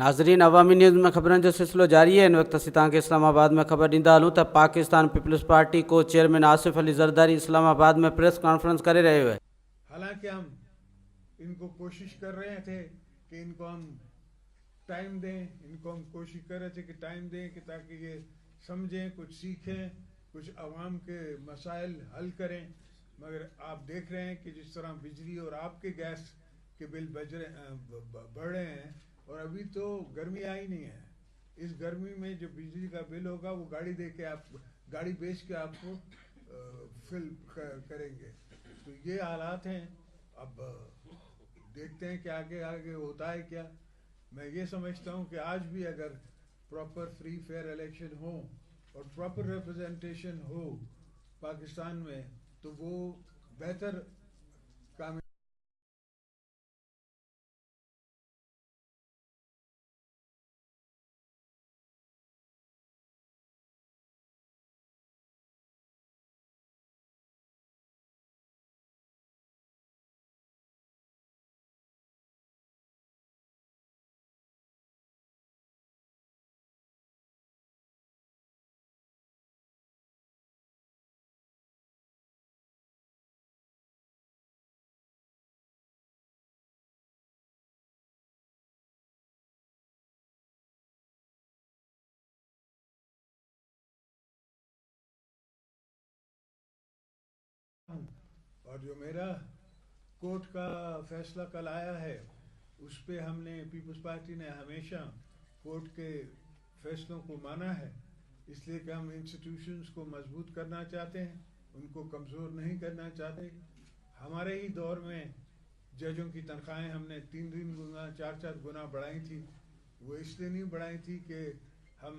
नाज़रीन, अवामी न्यूज़ में ख़बरनि जो सिलसिलो जारी है। इन वक्त असीं तव्हांखे इस्लामाबाद में ख़बर ॾींदा हलूं त पाकिस्तान पीपल्स पार्टी को चेयरमैन आसिफ अली ज़रदारी इस्लामाबाद में प्रेस कॉन्फ्रेंस करे रहियो है। हालांकि हम इनको कोशिश कर रहे थे कि इनको हम टाइम दें, इनको हम कोशिश कर रहे थे कि टाइम दें कि ताकि ये समझें, कुछ सीखें, कुछ अवाम के मसाइल हल करें, मगर आप देख रहे हैं कि जिस तरह बिजली और आपके गैस के बिल बढ़ रहे हैं और अभी तो गर्मी आई नहीं है। इस गर्मी में जो बिजली का बिल होगा वो गाड़ी बेच के आपको फिल करेंगे। तो ये हालात हैं। अब देखते हैं कि आगे आगे होता है क्या। मैं ये समझता हूँ कि आज भी अगर प्रॉपर फ्री फेयर इलेक्शन हो और प्रॉपर रिप्रेजेंटेशन हो पाकिस्तान में, तो वो बेहतर काम और जो मेरा कोर्ट का फैसला कल आया है उस पे हमने पीपल्स पार्टी ने हमेशा कोर्ट के फैसलों को माना है, इसलिए कि हम इंस्टीट्यूशंस को मजबूत करना चाहते हैं, उनको कमज़ोर नहीं करना चाहते। हमारे ही दौर में जजों की तनख्वाहें हमने 3 गुना 4 गुना बढ़ाई थी। वो इसलिए नहीं बढ़ाई थी कि हम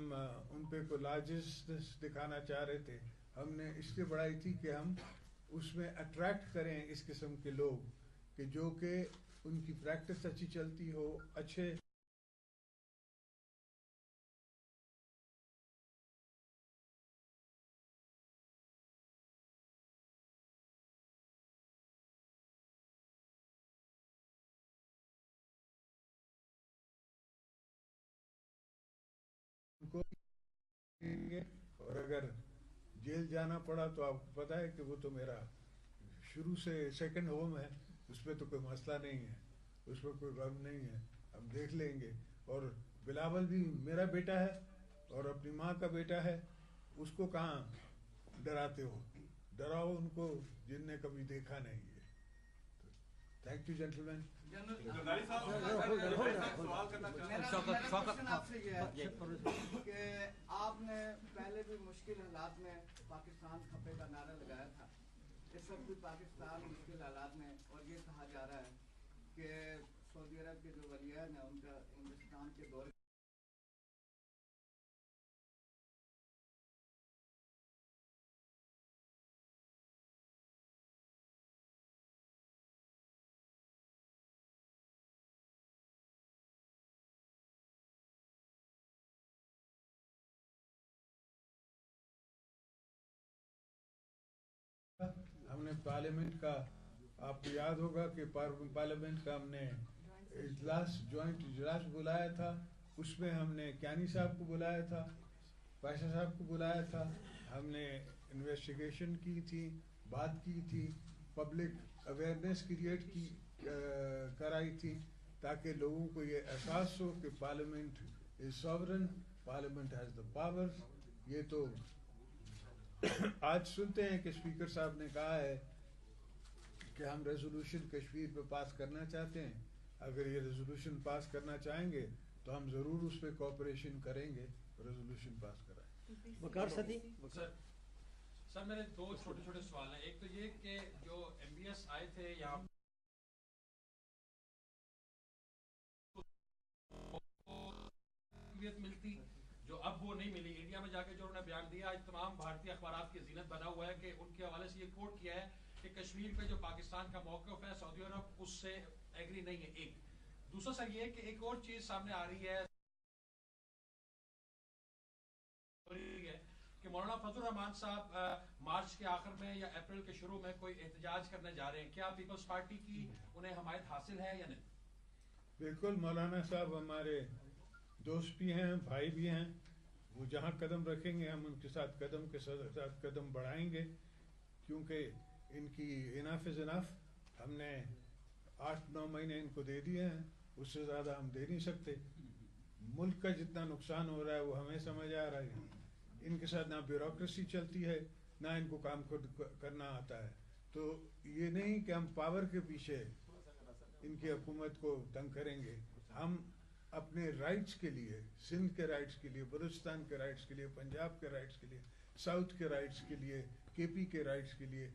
उन पे को लार्जेस्ट दिखाना चाह रहे थे, हमने इसलिए बढ़ाई थी कि हम उसमें अट्रैक्ट करें इस किस्म के लोग कि जो कि उनकी प्रैक्टिस अच्छी चलती हो, अच्छे उनको देंगे। और अगर जेल जाना पड़ा तो आपको पता है कि वो तो मेरा शुरू से सेकंड होम है, उस पर तो कोई मसला नहीं है, उस पर कोई गम नहीं है, हम देख लेंगे। और बिलावल भी मेरा बेटा है और अपनी माँ का बेटा है, उसको कहाँ डराते हो? डराओ उनको जिनने कभी देखा नहीं है। Thank you gentleman. जरदारी साहब, सवाल करना चाहता आपसे ये है कि आपने पहले भी मुश्किल हालात में पाकिस्तान खपे का नारा लगाया था, इस वक्त भी पाकिस्तान मुश्किल हालात में, और ये कहा जा रहा है कि सऊदी अरब के जो वलियान है उनका हिंदुस्तान के दौरे हमने पार्लियामेंट का, आपको याद होगा कि पार्लियामेंट का हमने ज्वाइंट इजलास बुलाया था, उसमें हमने क्यानी साहब को बुलाया था, पाशा साहब को बुलाया था, हमने इन्वेस्टिगेशन की थी, बात की थी, पब्लिक अवेयरनेस क्रिएट की कराई थी, ताकि लोगों को ये एहसास हो कि parliament is sovereign, parliament has the powers. ये तो आज सुनते हैं कि स्पीकर साहब ने कहा है कि हम रेजोल्यूशन कश्मीर पे पास करना चाहते हैं। अगर ये रेजोल्यूशन पास करना चाहेंगे तो हम ज़रूर उस पर कोऑपरेशन करेंगे, रेजोल्यूशन पास कराएं। वकार सदी सर, मेरे दो छोटे छोटे सवाल हैं। एक तो ये कि जो MBS आए थे यहाँ मिलती, जो अब वो नहीं मिली, इंडिया में जाके जो उन्होंने बयान दिया, आज तमाम भारतीय अखबारात की जीनत बना हुआ है कि उनके हवाले से ये कोट किया है कि कश्मीर पे जो पाकिस्तान का मौक़िफ़ है सऊदी अरब उससे एग्री नहीं है। एक दूसरा सर ये कि एक और चीज सामने आ रही है कि मौलाना फजल रहमान साहब मार्च के आखिर में या अप्रैल के शुरू में कोई एहतजाज करने जा रहे हैं, क्या पीपल्स पार्टी की उन्हें हमायत हासिल है या नहीं? बिल्कुल, मौलाना साहब हमारे दोस्त भी हैं, भाई भी हैं, वो जहाँ कदम रखेंगे हम उनके साथ कदम के साथ कदम बढ़ाएंगे, क्योंकि इनकी इनफ इज़ इनफ। हमने 8-9 महीने इनको दे दिए हैं, उससे ज़्यादा हम दे नहीं सकते। मुल्क का जितना नुकसान हो रहा है वो हमें समझ आ रहा है। इनके साथ ना ब्यूरोक्रेसी चलती है, ना इनको काम खुद करना आता है। तो ये नहीं कि हम पावर के पीछे इनकी हुकूमत को तंग करेंगे, हम अपने राइट्स के लिए, सिंध के राइट्स के लिए, बलूचिस्तान के राइट्स के लिए, पंजाब के राइट्स के लिए, साउथ के राइट्स के लिए, केपी के राइट्स के लिए,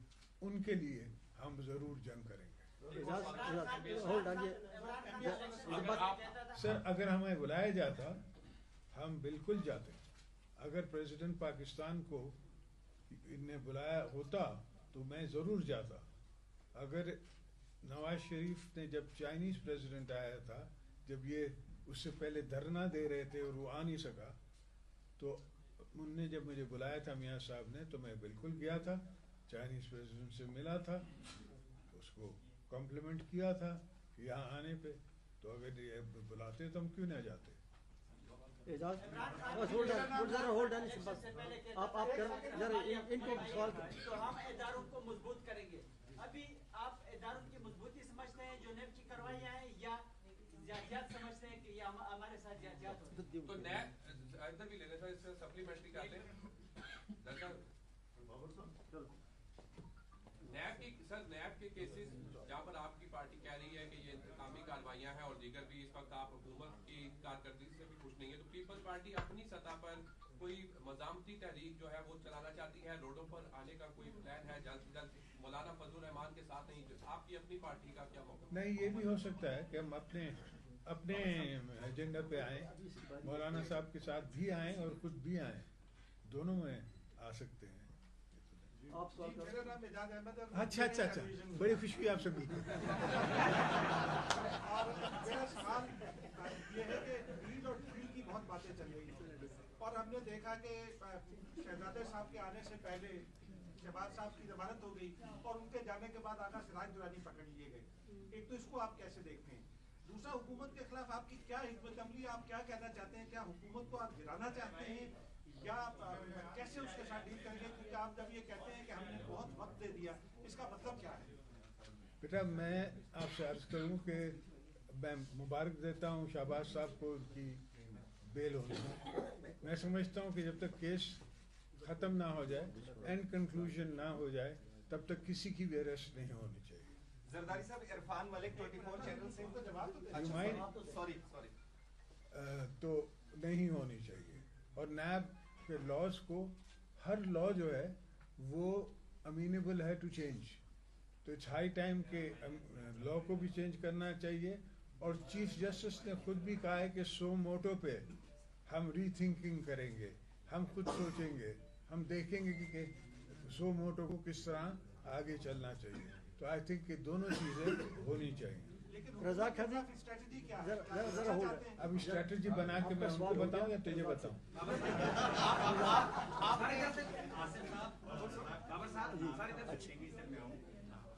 उनके लिए हम ज़रूर जंग करेंगे। सर, अगर हमें बुलाया जाता हम बिल्कुल जाते। अगर प्रेसिडेंट पाकिस्तान को इनने बुलाया होता तो मैं ज़रूर जाता। अगर नवाज शरीफ ने जब चाइनीज़ प्रेसिडेंट आया था, जब ये उससे पहले धरना दे रहे थे और वो आ नहीं सका, तो उनने जब मुझे बुलाया था मियाँ साहब ने, तो मैं बिल्कुल गया था, चाइनीज़ प्रेसिडेंट से मिला था, उसको कॉम्प्लीमेंट किया था यहाँ आने पे। तो अगर ये बुलाते तो हम क्यों ना जाते। इनको सवाल तो हम इदारों को मजबूत करेंगे। अभी आप इदारों की मजबूती समझते हैं जो नेब की कार्रवाइयाँ हैं, या जायदाद समझते हैं कि ये हमारे साथ जायदाद हो? तो नैब इधर भी ले लेते हैं, इससे सप्लीमेंट्री करते हैं। नैब की सर, नैब के केसेस जहाँ पर आपकी पार्टी कह रही है कि ये इंतकामी कार्रवाइयाँ हैं और दीगर भी, इस वक्त आप हुकूमत की कारकर्दगी से भी खुश नहीं है, तो पीपल्स पार्टी अपनी सतह पर कोई मज़ामती तहरीक जो है वो चलाना चाहती है, रोडों पर आने का कोई प्लान है जल्द से जल्द, मौलाना फजल रहमान के साथ नहीं? आपकी अपनी पार्टी का क्या मौका? नहीं, ये भी हो सकता है कि हम अपने एजेंडा पे आए, मौलाना साहब के साथ भी आए और खुद भी आए, दोनों में आ सकते हैं। मेरा नाम एजाज अहमद है। अच्छा, बड़ी खुशी हुई आप सभी। और मेरा सवाल ये है कि डील और डील की बहुत बातें चल रही हैं, और हमने देखा कि शहजादे साहब के आने से पहले शहबाज साहब की जमानत हो गई और उनके जाने के बाद आगा सिराज दुरानी पकड़ लिए गए। एक तो इसको आप कैसे देखते हैं? दूसरा, हुकूमत के खिलाफ आपकी क्या हिकमत अमली, आप क्या कहना चाहते हैं? क्या हुकूमत को आप गिराना चाहते हैं, या कैसे उसके साथ डील करेंगे? क्योंकि आप जब ये कहते हैं कि हमने बहुत वक्त दे दिया, इसका मतलब क्या है? बेटा, मैं आपसे अर्ज करूं कि मैं मुबारक देता हूं शहबाज साहब को उनकी बेल होने में। मैं समझता हूं कि जब तक केस ख़त्म ना हो जाए, एंड कंक्लूजन ना हो जाए, तब तक किसी की भी अरेस्ट नहीं होनी चाहिए। जरदारी साहब, इरफान मलिक 24 चैनल से तो जवाब तो अच्छा, सॉरी तो नहीं होनी चाहिए। और नैब के लॉज को, हर लॉ जो है वो अमीनेबल है टू चेंज, तो इट्स हाई टाइम के लॉ को भी चेंज करना चाहिए। और चीफ जस्टिस ने खुद भी कहा है कि सो मोटो पे हम रीथिंकिंग करेंगे, हम खुद सोचेंगे, हम देखेंगे कि सो मोटो को किस तरह आगे चलना चाहिए। तो आई थिंक कि दोनों चीज़ें होनी चाहिए। स्ट्रेटजी क्या है? अब स्ट्रेटजी बना के मैं उनको बताऊं या तुझे बताऊं?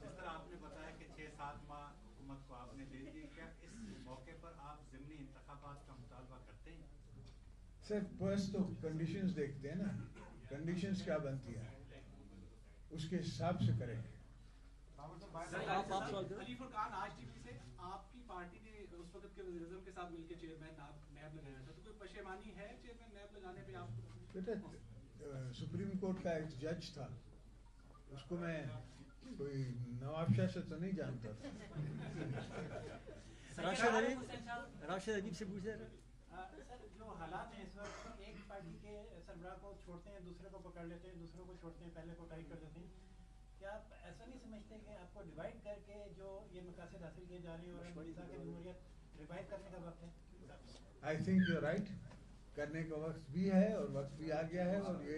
जिस तरह आपने बताया कि 6-7 माह हुकूमत को आपने दे दी, क्या इस मौके पर आप ज़िमनी इंतखाबात का मुतालबा करते हैं? सर, फर्स्ट तो कंडीशंस देखते हैं ना, कंडीशंस क्या बनती हैं उसके हिसाब से करेंगे। अली फुरकान आज टीवी से, आपकी पार्टी ने उस वक्त के वज़ीर-ए-आज़म के साथ मिलकर चेयरमैन नैब लगाया था, तो कोई पशेमानी है चेयरमैन नैब लगाने पे आप? बेटा, सुप्रीम कोर्ट का एक जज था, उसको मैं कोई नवाबशाह से तो नहीं जानता था। राशिद अदीब से पूछे सर, जो हालात हैं इस वक्त, एक पार्टी के सरबराह को छोड़ते हैं, दूसरे को पकड़ लेते हैं, दूसरे को छोड़ते हैं, पहले को टाइट कर देते हैं। क्या आप ऐसा नहीं समझते कि आपको डिवाइड करके जो ये मकासद हासिल किए जा रहे हैं और की जमहूरियत रिवाइव करने का वक्त है? आई थिंक यू राइट, करने का वक्त भी है और वक्त भी आ गया है, और ये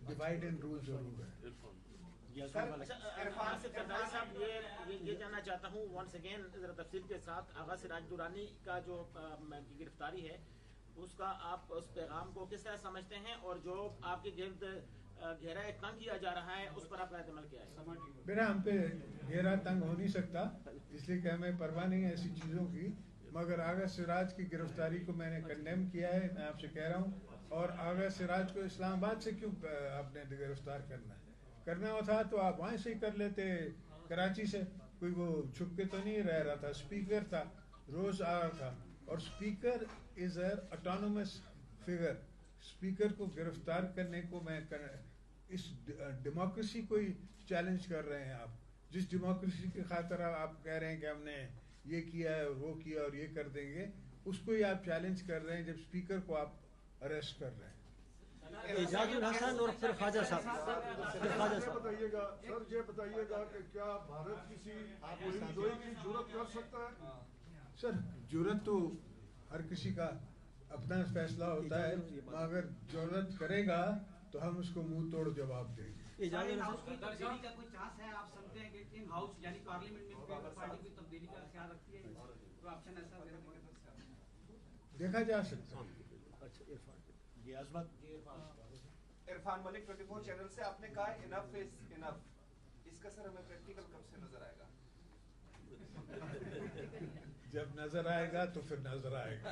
डिवाइड एंड रूल जरूर है। इरफान से सरदारी साहब, ये जानना चाहता हूँ वंस अगेन जरा तफसील के साथ, आगा सिराज दुरानी का जो गिरफ्तारी है उसका आप उस पैगाम को किस तरह समझते हैं, और जो आपके गिर्द घेरा तंग किया जा रहा है उस पर आपका अमल क्या है? बेटा, हम पे घेरा तंग हो नहीं सकता, इसलिए कि हमें परवाह नहीं है ऐसी चीज़ों की मगर आगा सिराज की गिरफ्तारी को मैंने कंडेम किया है, मैं आपसे कह रहा हूँ। और आगा सिराज को इस्लामाबाद से क्यों आपने गिरफ्तार करना था तो आप वहाँ से ही कर लेते, कराची से। कोई वो छुप के तो नहीं रह रहा था, स्पीकर था, रोज आ रहा था। और speaker is a autonomous figure. Speaker को गिरफ्तार करने को इस डेमोक्रेसी को ही चैलेंज कर रहे हैं आप। जिस डेमोक्रेसी की खातिर आप कह रहे हैं कि हमने ये किया है और वो किया और ये कर देंगे, उसको ही आप चैलेंज कर रहे हैं जब स्पीकर को आप अरेस्ट कर रहे हैं। एजाजुल हसन और फिर ख्वाजा साहब बताइएगा सर, ये बताइएगा कि क्या भारत किसी गोलीबारी की जुर्रत कर सकता है? सर जुर्रत तो हर किसी का अपना फैसला होता है, मगर जुर्रत करेगा तो हम उसको मुंह तोड़ जवाब देंगे। तब्दीली का कोई चांस है? आप समझते हैं कि इन हाउस यानी पार्लियामेंट में पीपल्स पार्टी कोई तब्दीली का ख्याल रखती है? तो ऑप्शन ऐसा देखा जा सकता है। इरफान मलिक 24 चैनल से, आपने कहा इनफ इज इनफ, इसका सर हमें प्रैक्टिकल कब से नजर आएगा? जब नजर आएगा तो फिर नजर आएगा।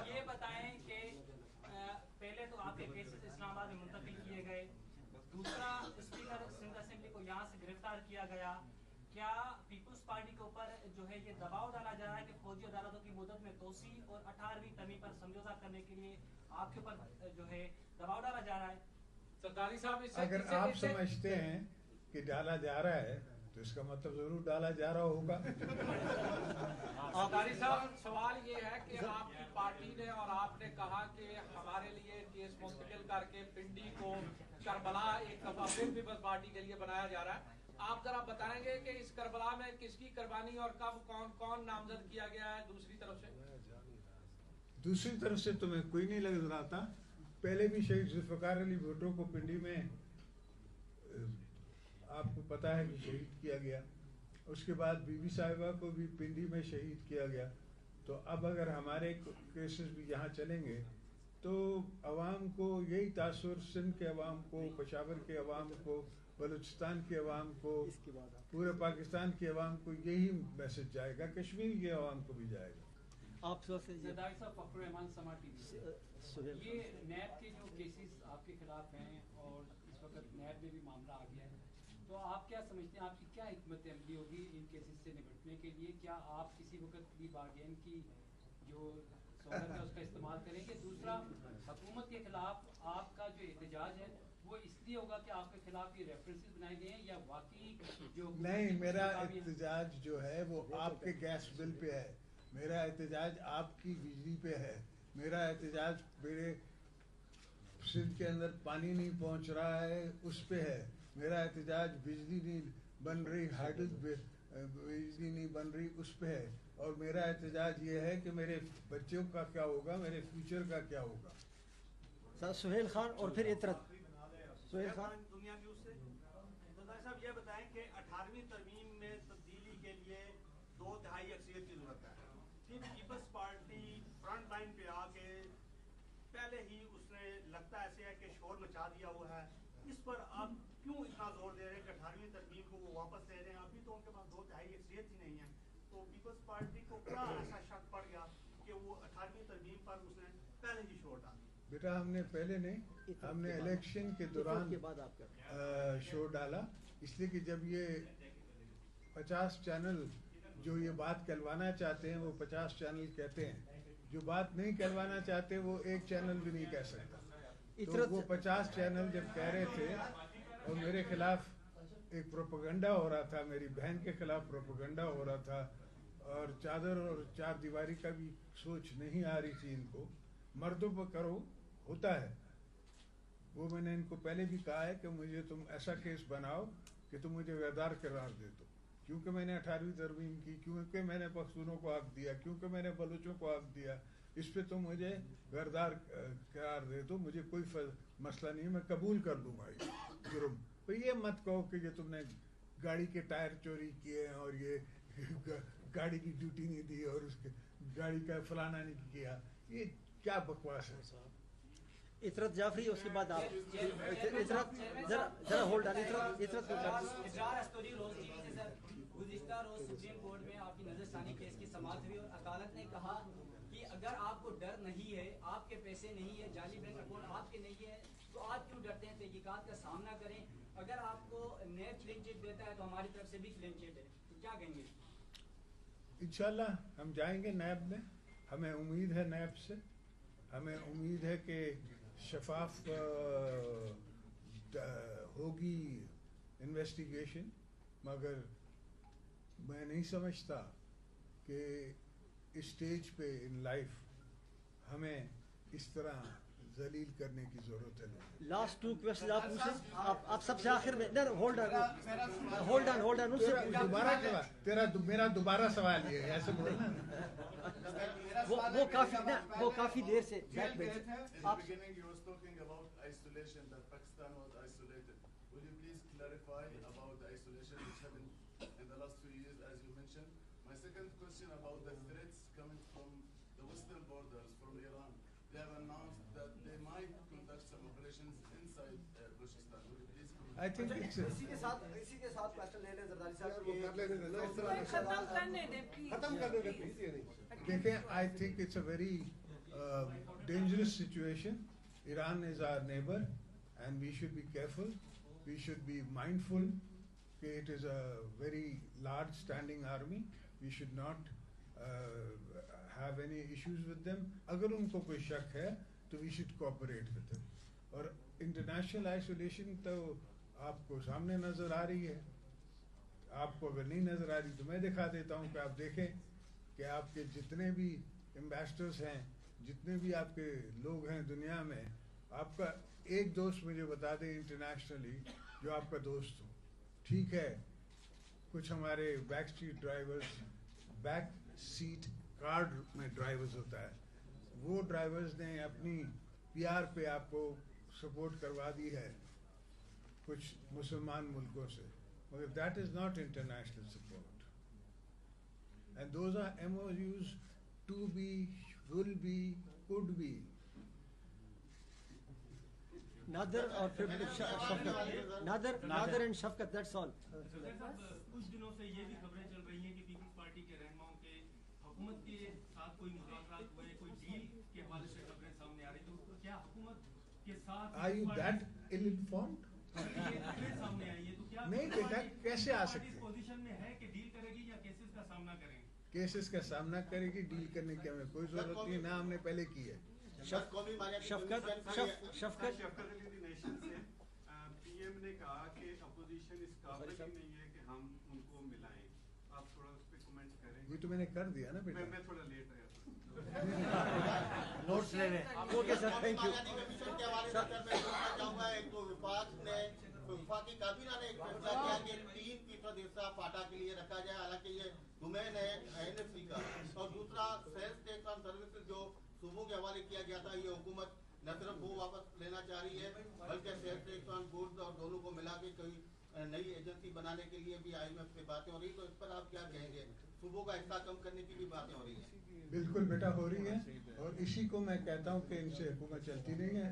ये बताएं कि पहले तो आपके केसेस इस्लामाबाद में मुंतकिल किए गए, दूसरा स्पीकर सिंध असेंबली को यहाँ से गिरफ्तार किया गया। क्या पीपल्स पार्टी के ऊपर जो है ये दबाव डाला जा रहा है कि फौजी अदालतों की मुद्दत में तोसी और 18वीं तरमीम पर समझौता करने के लिए आपके ऊपर जो है दबाव डाला जा रहा है? सरदारी साहब, अगर आप समझते हैं कि डाला जा रहा है तो इसका मतलब जरूर डाला जा रहा होगा। सरदारी साहब, सवाल ये है कि आपकी पार्टी ने और आपने कहा कि हमारे लिए केस मुस्तकिल करके पिंडी को करबला एक दफा फिर पीपल्स पार्टी के लिए बनाया जा रहा है। आप जरा बताएंगे कि इस करबला में किसकी कुर्बानी और कब कौन कौन नामजद किया गया है दूसरी तरफ से? दूसरी तरफ से तुम्हें कोई नहीं लग रहा था। पहले भी शहीद जुल्फ़िकार अली भुट्टो को पिंडी में आपको पता है कि शहीद किया गया। उसके बाद बीबी साहिबा को भी पिंडी में शहीद किया गया। तो अब अगर हमारे केसेस भी यहाँ चलेंगे तो अवाम को यही तासुर, सिंध के अवाम को, पेशावर के अवाम को, बलूचिस्तान के अवाम को, पूरे पाकिस्तान के अवाम को यही मैसेज जाएगा, कश्मीर के अवाम को भी जाएगा। आप सरदारी साहब, फखरुर रहमान समा टीवी, ये नैब के जो केसेस आपके खिलाफ हैं और इस वक्त नैब में भी मामला आ गया है, तो आप क्या समझते हैं, आपकी क्या हिकमत अमली होगी इन केसेस से निपटने के लिए? क्या आप किसी वक्त प्ली बार्गेन की जो सहूलत है उसका इस्तेमाल करेंगे? दूसरा, हुकूमत के खिलाफ आपका जो एहतजाज है वो इसलिए होगा कि आपके खिलाफ ये रेफरेंसेस बनाए गए हैं या वाकई जो नहीं? मेरा एहतजाज जो है वो आपके गैस बिल पे है, मेरा एहतजाज आपकी बिजली पे है, मेरा एहतजाज मेरे सिंध के अंदर पानी नहीं पहुंच रहा है उस पे है, मेरा एहतजाज बिजली नहीं बन रही, हाइडल बिजली नहीं बन रही उस पे है, और मेरा एहतजाज ये है कि मेरे बच्चों का क्या होगा, मेरे फ्यूचर का क्या होगा। सुहेल खान और फिर इतरत। सुहेल खान, दुनिया न्यूज़ से। सरदार साहब, ये बताएं कि 18वीं तरमीम में तब्दीली के लिए 2/3 अक्सरियत की जरूरत है। फिर पीपल्स पार्टी फ्रंट लाइन पे आके पहले ही उसने लगता ऐसे है कि शोर मचा दिया हुआ है। इस पर आप क्यों इतना जोर दे रहे हैं कि 18वीं तरमीम को वो वापस ले रहे हैं? अभी तो उनके पास 2/3 अक्सरियत ही नहीं है। तो पीपल्स पार्टी को क्या ऐसा शक पड़ गया कि वो 18वीं तरमीम पर उसने पहले ही शोर डाल दिया? बेटा, हमने पहले नहीं, हमने इलेक्शन के दौरान शोर डाला, इसलिए कि जब ये 50 चैनल जो ये बात कहलवाना चाहते हैं वो 50 चैनल कहते हैं, जो बात नहीं कहलवाना चाहते वो एक चैनल भी नहीं कह सकता। तो वो 50 चैनल जब कह रहे थे और मेरे खिलाफ एक प्रोपेगेंडा हो रहा था, मेरी बहन के खिलाफ प्रोपेगेंडा हो रहा था, और चादर और चार दीवारी का भी सोच नहीं आ रही थी इनको। मर्दों पर करो होता है, वो मैंने इनको पहले भी कहा है कि मुझे तुम ऐसा केस बनाओ कि तुम मुझे गद्दार करार दे दो, क्योंकि मैंने 18वीं तरमीम की, क्योंकि मैंने पख्तूनों को हक दिया, क्योंकि मैंने बलूचों को हक दिया, इस पे तुम मुझे गद्दार करार दे दो, मुझे कोई मसला नहीं, मैं कबूल कर लूँगा ये जुर्म। तो ये मत कहो कि ये तुमने गाड़ी के टायर चोरी किए और ये गाड़ी की ड्यूटी नहीं दी और उसके गाड़ी का फलाना नहीं किया, ये क्या बकवास है साहब। इतरत जाफरी, उसके बाद आप इतरत जरा होल्ड ऑन, इतरत को कर इजरार अस्तूरी रोज टीवी से सर, गुज़िश्ता रोज सुप्रीम कोर्ट में आपकी नजरसानी केस की समाअत हुई और अदालत ने कहा कि अगर आपको डर नहीं है, आपके पैसे नहीं है, जाली बैंक अकाउंट आपके नहीं है, तो आप क्यों डरते हैं? तहकीकात का सामना करें। अगर आपको नेब क्लीन चिट देता है तो हमारी तरफ से भी क्लीन चिट है, तो क्या कहेंगे? इंशाल्लाह हम जाएंगे नैब में, हमें उम्मीद है नैब से, हमें उम्मीद है कि शफाफ होगी इन्वेस्टिगेशन, मगर मैं नहीं समझता कि इस स्टेज पे इन लाइफ हमें इस तरह जलील करने की जरूरत है। लास्ट 2 क्वेश्चन आप पूछे, आप सबसे आखिर में ना होल्ड ऑन उनसे दोबारा मेरा दोबारा सवाल ये है, ऐसे बोलो। वो काफी देर से बैक बेंच आप beginning you was talking about isolation, that Pakistan was isolated. Will you please clarify about the isolation which happened in the last 2 years as you mentioned? My second question about the threats coming from the western borders from Iran. They have announced that they might conduct some operations inside Balochistan. Will you please comment? I think it's इसी के साथ question ले लें जरदारी साहब, वो कर लेने देना, इस तरह खत्म करने दें प्लीज। खत्म कर देना प्लीज, ये नहीं। देखें, I think it's a very dangerous situation. Iran is our neighbor and we should be careful. We should be mindful that it is a very large standing army. We should not have any issues with them. अगर उनको कोई शक है तो we should cooperate with them. और international isolation तो आपको सामने नजर आ रही है, आपको अगर नहीं नजर आ रही तो मैं दिखा देता हूँ कि आप देखें कि आपके जितने भी एम्बेसडर्स हैं, जितने भी आपके लोग हैं दुनिया में, आपका एक दोस्त मुझे बता दे इंटरनेशनली जो आपका दोस्त हो। ठीक है, कुछ हमारे बैक सीट कार्ड में ड्राइवर्स होता है, वो ड्राइवर्स ने अपनी PR पे आपको सपोर्ट करवा दी है कुछ मुसलमान मुल्कों से, मगर that is not international support, and those are MOUs to be, will be, could be. Nadir और फिर Nadir and Shafqat, that's all. कुछ दिनों से ये भी खबरें चल रही हैं कि पीपल्स पार्टी के रहनुमाओं के हुकूमत के साथ कोई मुज़ाकरात हुए, कोई डील के हवाले से खबरें सामने आ रही, तो क्या हुकूमत के साथ Are you that ill-informed? सामने आई है, तो क्या नहीं बेटा, कैसे आ सकते? इस पोजीशन में है कि डील करेगी या केसेस का सामना करेंगे? केसेस का सामना करेगी, डील करने की हमें कोई जरूरत नहीं, ना हमने पहले की है। शफकत PM ने कहा कि अपोजिशन इस काबिल ही नहीं है कि हम उनको मिलाएं, आप थोड़ा उस पे कमेंट करें। ये तो मैंने कर दिया ना बेटा। मैं थोड़ा लेट आया था। नोट्स ले लें। Okay sir, thank you. वफाकी काबीना ने एक फैसला किया कि 3% हिस्सा फाटा के लिए रखा जाए, हालांकि ये डोमेन है INFC का, और दूसरा सेल्स टैक्स ऑन सर्विसेज जो सूबों के हवाले किया गया था, ये हुकूमत न सिर्फ वो वापस लेना चाह रही है बल्कि सेल्स टैक्स ऑन गुड्स और दोनों को मिला के कोई नई एजेंसी बनाने के लिए भी IMF से बातें हो रही, तो इस पर आप क्या कहेंगे? सूबों का हिस्सा कम करने की भी बातें हो रही है। बिल्कुल बेटा हो रही है, और इसी को मैं कहता हूँ कि इनसे हुकूमत चलती नहीं है,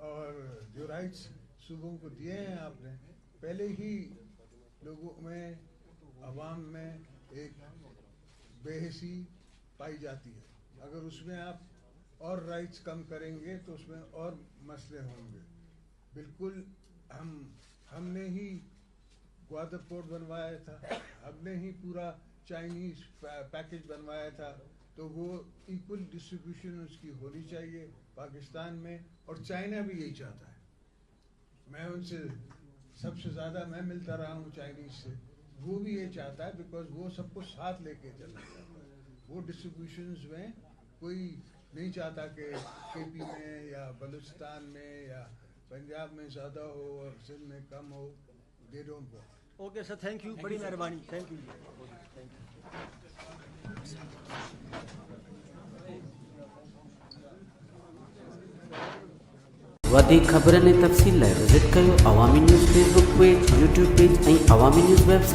और जो राइट्स सूबों को दिए हैं आपने, पहले ही लोगों में, अवाम में एक बेहिसी पाई जाती है। अगर उसमें आप और राइट्स कम करेंगे तो उसमें और मसले होंगे। बिल्कुल हमने ही ग्वादर पोर्ट बनवाया था, हमने ही पूरा चाइनीज पैकेज बनवाया था, तो वो इक्वल डिस्ट्रीब्यूशन उसकी होनी चाहिए पाकिस्तान में, और चाइना भी यही चाहता है। मैं उनसे सबसे ज़्यादा मैं मिलता रहा हूँ चाइनीज से, वो भी ये चाहता है, बिकॉज वो सबको साथ लेके चलना चाहता है। वो डिस्ट्रीब्यूशंस में कोई नहीं चाहता कि KP में या बलूचिस्तान में या पंजाब में ज़्यादा हो और सिंध में कम हो। They don't want. Okay sir, thank you, बड़ी मेहरबानी, थैंक यू। वधी ख़बरनि ऐं तफ़सील लाइ विज़िट कयो Awami news Facebook page, YouTube page ऐं अवामी न्यूज़ वेबसाइट।